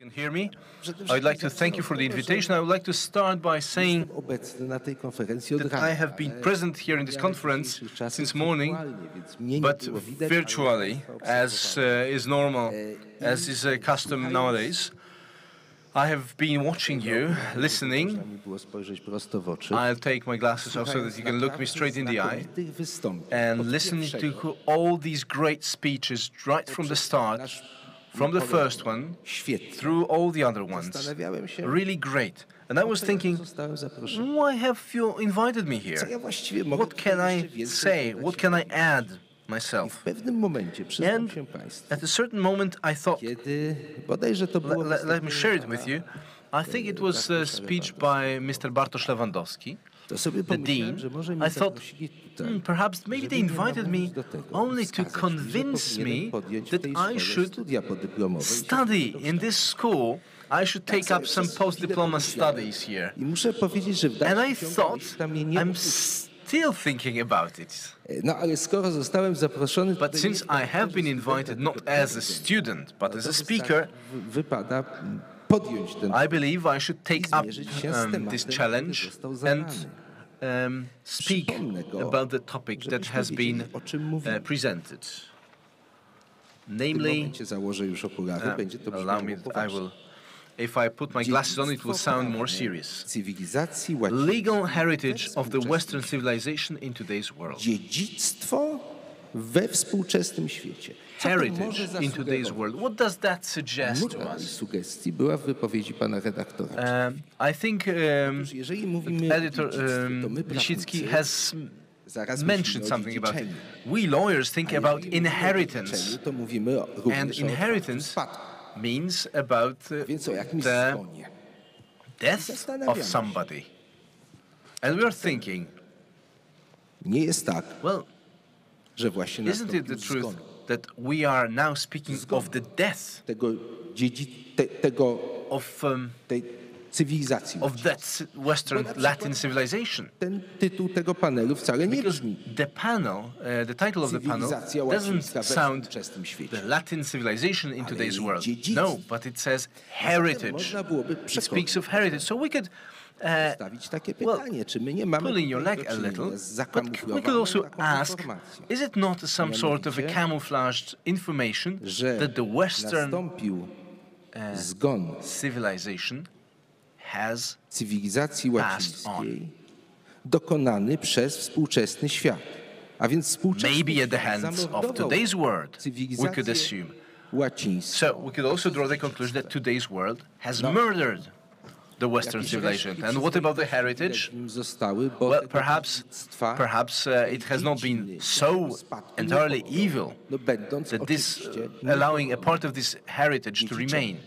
Can hear me? I'd like to thank you for the invitation. I would like to start by saying that I have been present here in this conference since morning, but virtually, as is normal, as is a custom nowadays. I have been watching you, listening. I'll take my glasses off so that you can look me straight in the eye, and listening to all these great speeches right from the start, from the first one through all the other ones. Really great. And I was thinking, why have you invited me here? What can I say? What can I add myself? And at a certain moment, I thought, let me share it with you. I think it was a speech by Mr. Bartosz Lewandowski, the dean. I thought, perhaps maybe they invited me only to convince me that I should study in this school. I should take up some post-diploma studies here. And I thought, I'm still thinking about it. But since I have been invited not as a student, but as a speaker, I believe I should take up this challenge and speak about the topic that has been presented. Namely, allow me, if I put my glasses on, it will sound more serious. Legal heritage of the Western civilization in today's world. Heritage in today's world. What does that suggest to us? I think Editor Lisicki has mentioned something about it. We lawyers think about inheritance, and inheritance means about the death of somebody. And we are thinking, well, isn't it the truth that we are now speaking of the death of that Western Latin civilization? Because the panel, the title of the panel doesn't sound the Latin civilization in today's world. No, but it says heritage. It speaks of heritage. So we could pulling your leg a little, but we could also ask, is it not some sort of a camouflaged information that the Western civilization has passed on? Maybe at the hands of today's world, we could assume. So we could also draw the conclusion that today's world has murdered the Western civilization. And what about the heritage? Well, perhaps it has not been so entirely evil that this allowing a part of this heritage to remain,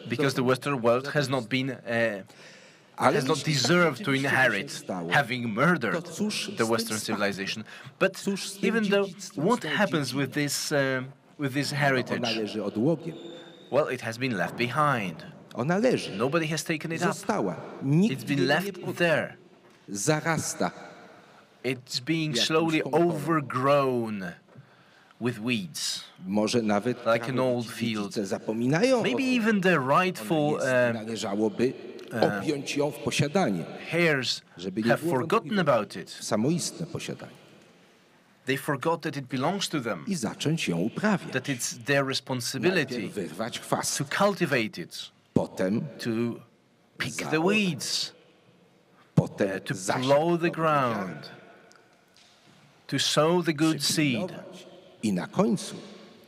because the Western world has not been has not deserved to inherit having murdered the Western civilization. But even though, what happens with this heritage? Well, it has been left behind. Nobody has taken it up. It's been left there. It's being slowly overgrown with weeds, like an old field. Maybe even the rightful heirs have forgotten about it. They forgot that it belongs to them, that it's their responsibility to cultivate it, to pick the weeds, to plow the ground, to sow the good seed,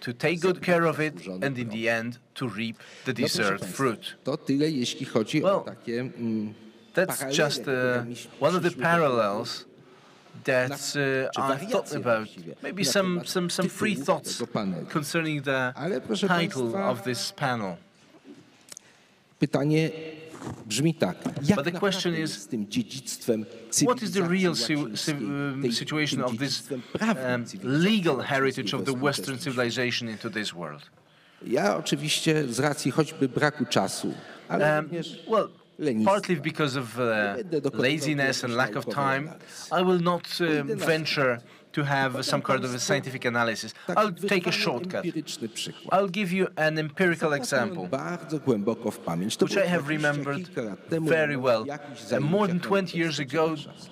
to take good care of it, and in the end, to reap the deserved fruit. Well, that's just one of the parallels that I thought about. Maybe some free thoughts concerning the title of this panel. But the question is, what is the real situation of this legal heritage of the Western civilization in today's world? Well, partly because of laziness and lack of time, I will not venture to have some kind of a scientific analysis. I'll take a shortcut. I'll give you an empirical example, which I have remembered very well. More than 20 years ago,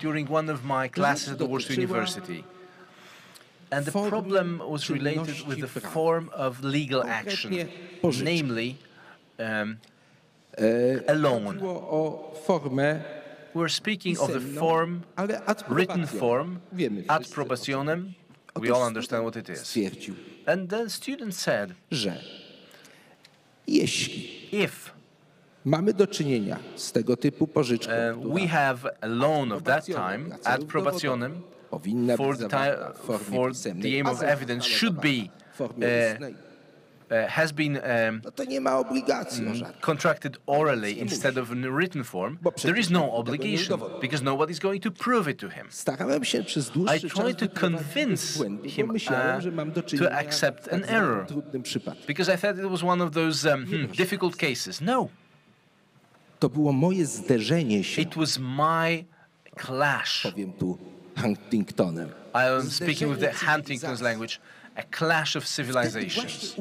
during one of my classes at the Warsaw University. And the problem was related with the form of legal action, namely a loan. We're speaking of the form, written form, ad probationem. We all understand what it is. And the student said, if we have a loan of that time, ad probationem, for the aim of evidence should be has been contracted orally instead of in a written form, there is no obligation because nobody's going to prove it to him. I tried to convince him to accept an error because I thought it was one of those difficult cases. No. It was my clash. I am speaking with the Huntington's language. A clash of civilizations.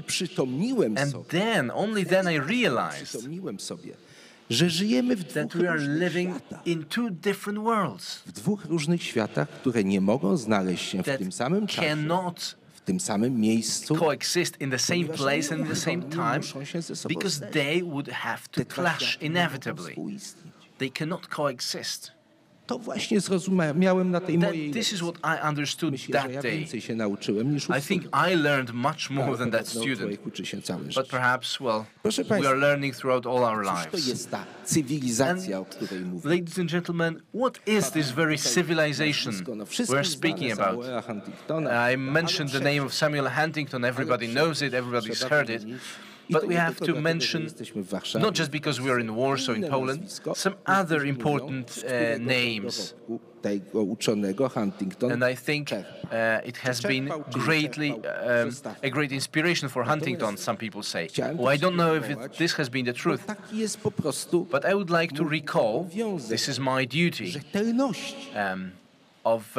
And then, only then I realized that we are living in two different worlds that cannot coexist in the same place and in the same time because they would have to clash inevitably. They cannot coexist. This is what I understood that day. I think I learned much more than that student. But perhaps, well, we are learning throughout all our lives. And, ladies and gentlemen, what is this very civilization we're speaking about? I mentioned the name of Samuel Huntington. Everybody knows it, everybody's heard it. But we have to mention, not just because we are in Warsaw, in Poland, some other important names. And I think it has been greatly a great inspiration for Huntington, some people say. Well, I don't know if this has been the truth, but I would like to recall, this is my duty, of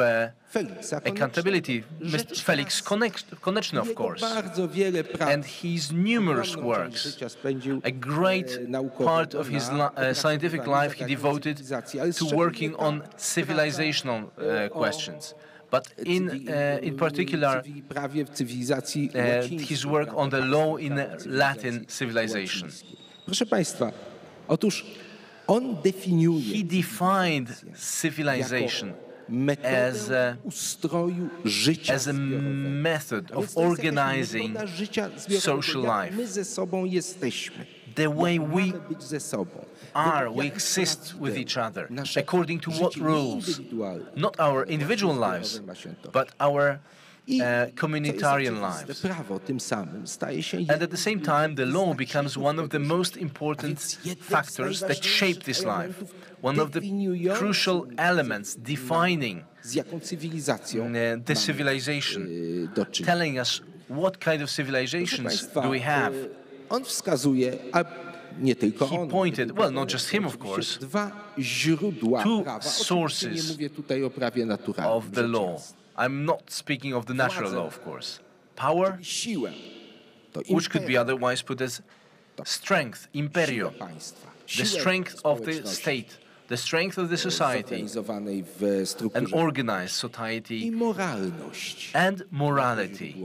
accountability, Mr. Felix Koneczny, of course, and his numerous works. A great part of his scientific life he devoted to working on civilizational questions. But in particular, his work on the law in Latin civilization. He defined civilization as a method of organizing social life. The way we exist with each other, according to what rules? Not our individual lives, but our communitarian lives. And at the same time, the law becomes one of the most important factors that shape this life, one of the crucial elements defining the civilization, telling us what kind of civilizations do we have. He pointed, well, not just him, of course, two sources of the law. I'm not speaking of the natural law, of course. Power, which could be otherwise put as strength, imperio, the strength of the state, the strength of the society, an organized society, and morality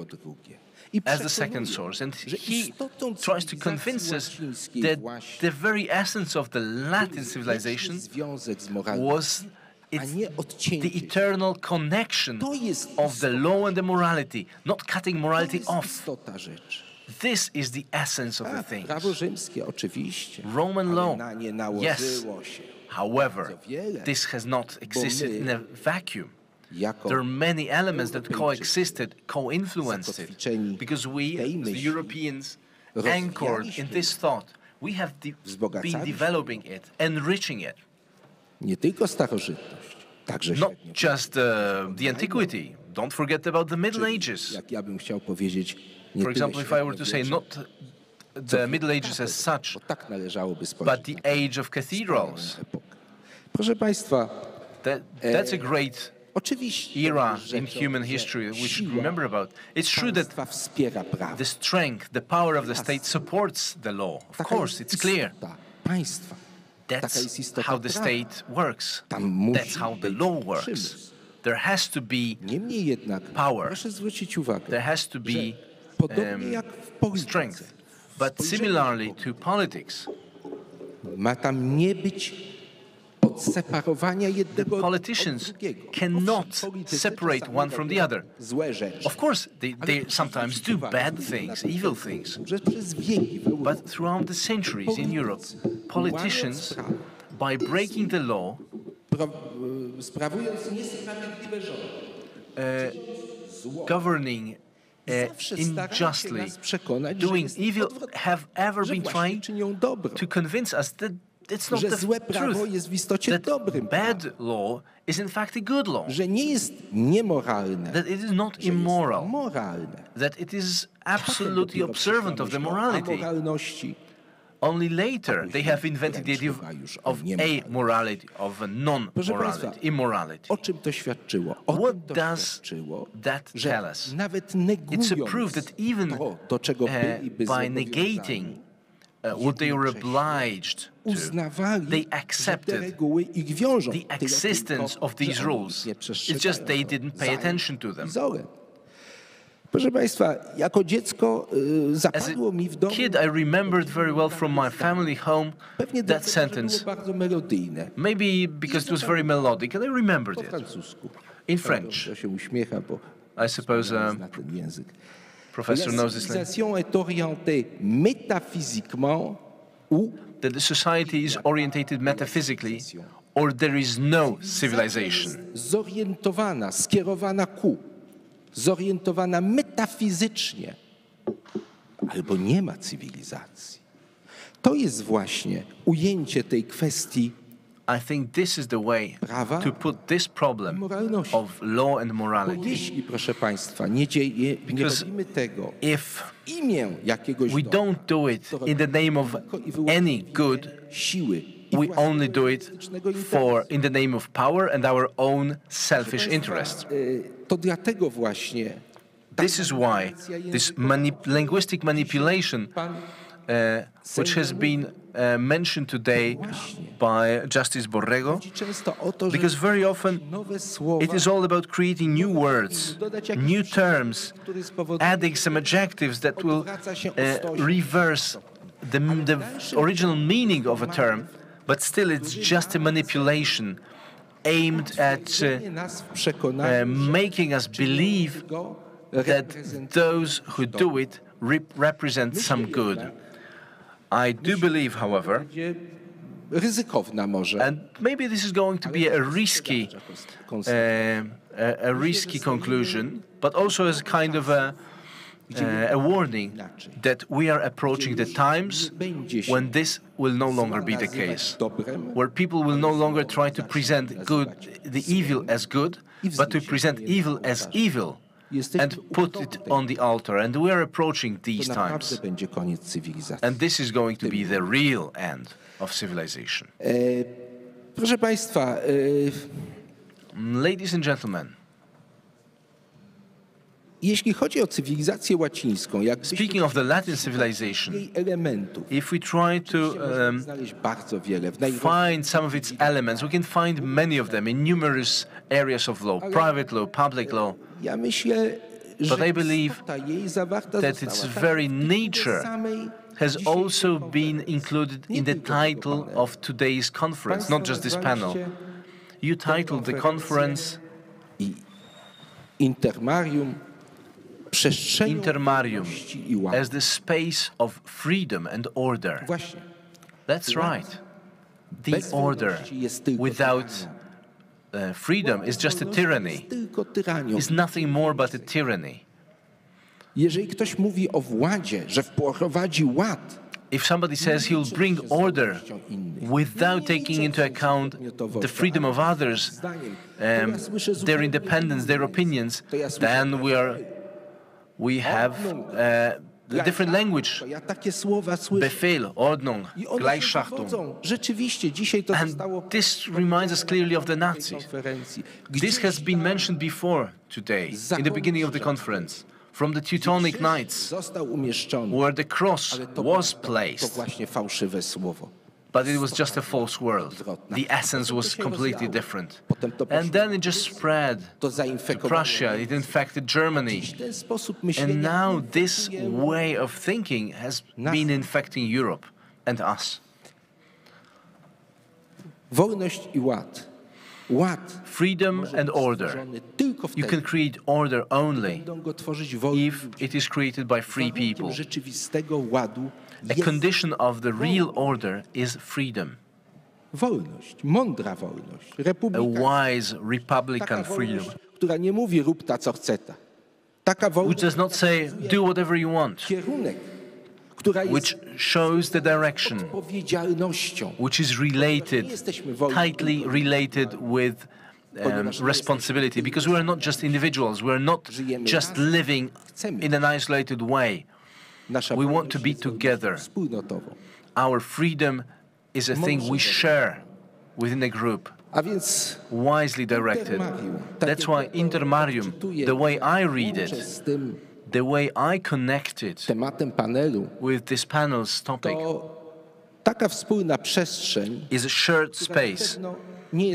as the second source. And he tries to convince us that the very essence of the Latin civilization was the eternal connection of the law and the morality, not cutting morality off. This is the essence of the things. Roman law, yes. However, this has not existed in a vacuum. There are many elements that coexisted, co-influenced it, because we, the Europeans, anchored in this thought. We have been developing it, enriching it. Not just the antiquity. Don't forget about the Middle Ages. For example, if I were to say not the Middle Ages as such, but the age of cathedrals. That's a great era in human history we should remember about. It's true that the strength, the power of the state supports the law. Of course, it's clear. That's how the state works. That's how the law works. There has to be power. There has to be strength. But similarly to politics, the politicians cannot separate one from the other. Of course, they sometimes do bad things, evil things. But throughout the centuries in Europe, politicians, by breaking the law, governing unjustly, doing evil, have ever been trying to convince us that it's not the truth, that bad law is in fact a good law, that it is not immoral, that it is absolutely observant of the morality. Only later they have invented the idea of amorality, of a non-morality, immorality. What does that tell us? It's a proof that even by negating what they were obliged to, they accepted the existence of these rules. It's just they didn't pay attention to them. Proszę Państwa, jako dziecko zapadło mi w domu. As a kid, I remembered very well from my family home that sentence. Maybe because it was very melodic, and I remembered it in French. I suppose Professor knows this language. That the society is orientated metaphysically, or there is no civilization. Zorientowana, skierowana ku. Zorientowana metafizycznie, albo nie ma cywilizacji. To jest właśnie ujęcie tej kwestii. I think this is the way to put this problem of law and morality. Bo jeśli, proszę Państwa, nie robimy tego w imię jakiegoś we don't do it in the name of any good, siły, we only do it in the name of power and our own selfish interests. To dlatego właśnie this is why this linguistic manipulation, which has been mentioned today by Justice Borrego, because very often it is all about creating new words, new terms, adding some adjectives that will reverse the original meaning of a term, but still it's just a manipulation aimed at making us believe that those who do it represent some good. I do believe, however, and maybe this is going to be a risky conclusion, but also as a kind of a warning that we are approaching the times when this will no longer be the case, where people will no longer try to present the evil as good, but to present evil as evil and put it on the altar. And we are approaching these times. And this is going to be the real end of civilization. Proszę Państwa, ladies and gentlemen, jeśli chodzi o cywilizację łacińską, speaking of the Latin civilization, if we try to find some of its elements, we can find many of them in numerous areas of law, private law, public law. But I believe that its very nature has also been included in the title of today's conference, not just this panel. You titled the conference Intermarium as the space of freedom and order. That's right. The order without freedom is just a tyranny. It's nothing more but a tyranny. Jeżeli ktoś mówi o władzie, że wprowadzi ład, if somebody says he'll bring order without taking into account the freedom of others, their independence, their opinions, then we have the different language, Befehl, Ordnung, Gleichschaltung. And this reminds us clearly of the Nazis. This has been mentioned before today, in the beginning of the conference, from the Teutonic Knights, where the cross was placed. But it was just a false word. The essence was completely different. And then it just spread to Prussia, it infected Germany. And now this way of thinking has been infecting Europe and us. Freedom and order. You can create order only if it is created by free people. A condition of the real order is freedom. A wise republican freedom, which does not say, do whatever you want, which shows the direction, which is related, tightly related with responsibility, because we are not just individuals, we are not just living in an isolated way. We want to be together. Our freedom is a thing we share within a group, wisely directed. That's why Intermarium, the way I read it, the way I connect it with this panel's topic, is a shared space in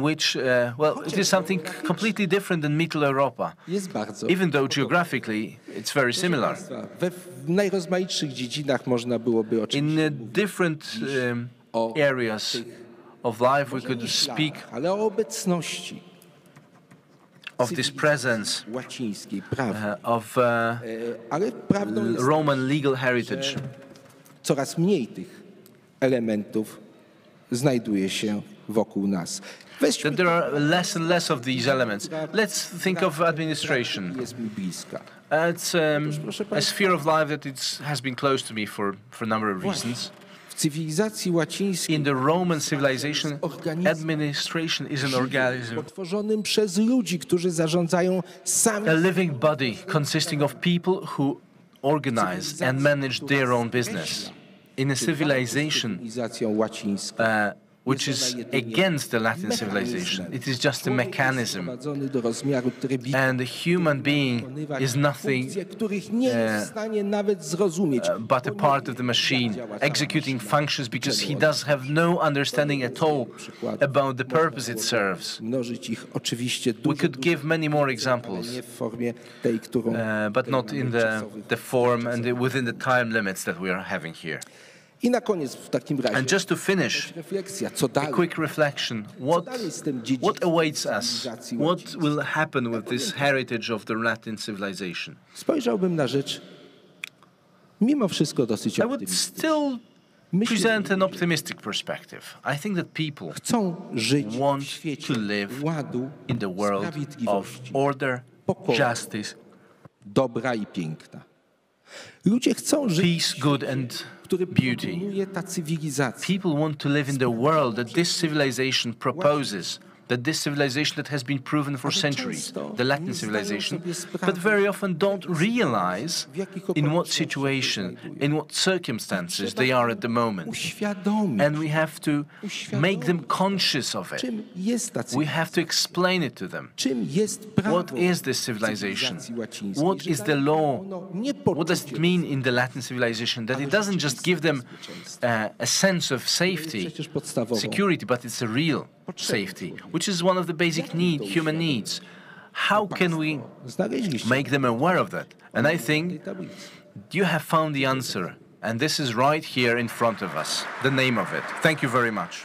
which, well, it is something completely different than Mitteleuropa, even though geographically it's very similar. In different areas of life we could speak of this presence of Roman legal heritage. That there are less and less of these elements. Let's think of administration. It's a sphere of life that has been close to me for a number of reasons. In the Roman civilization, administration is an organism, a living body consisting of people who organize and manage their own business. In a civilization which is against the Latin civilization, it is just a mechanism. And the human being is nothing but a part of the machine, executing functions because he does have no understanding at all about the purpose it serves. We could give many more examples, but not in the form and within the time limits that we are having here. And just to finish, a quick reflection. What awaits us? What will happen with this heritage of the Latin civilization? I would still present an optimistic perspective. I think that people want to live in the world of order, justice, peace, good and beauty. People want to live in the world that this civilization proposes, that this civilization that has been proven for centuries, the Latin civilization, but very often don't realize in what situation, in what circumstances they are at the moment. And we have to make them conscious of it. We have to explain it to them. What is this civilization? What is the law? What does it mean in the Latin civilization? That it doesn't just give them a sense of safety, security, but it's a real safety, which is one of the basic human needs. How can we make them aware of that? And I think you have found the answer, and this is right here in front of us, the name of it. Thank you very much.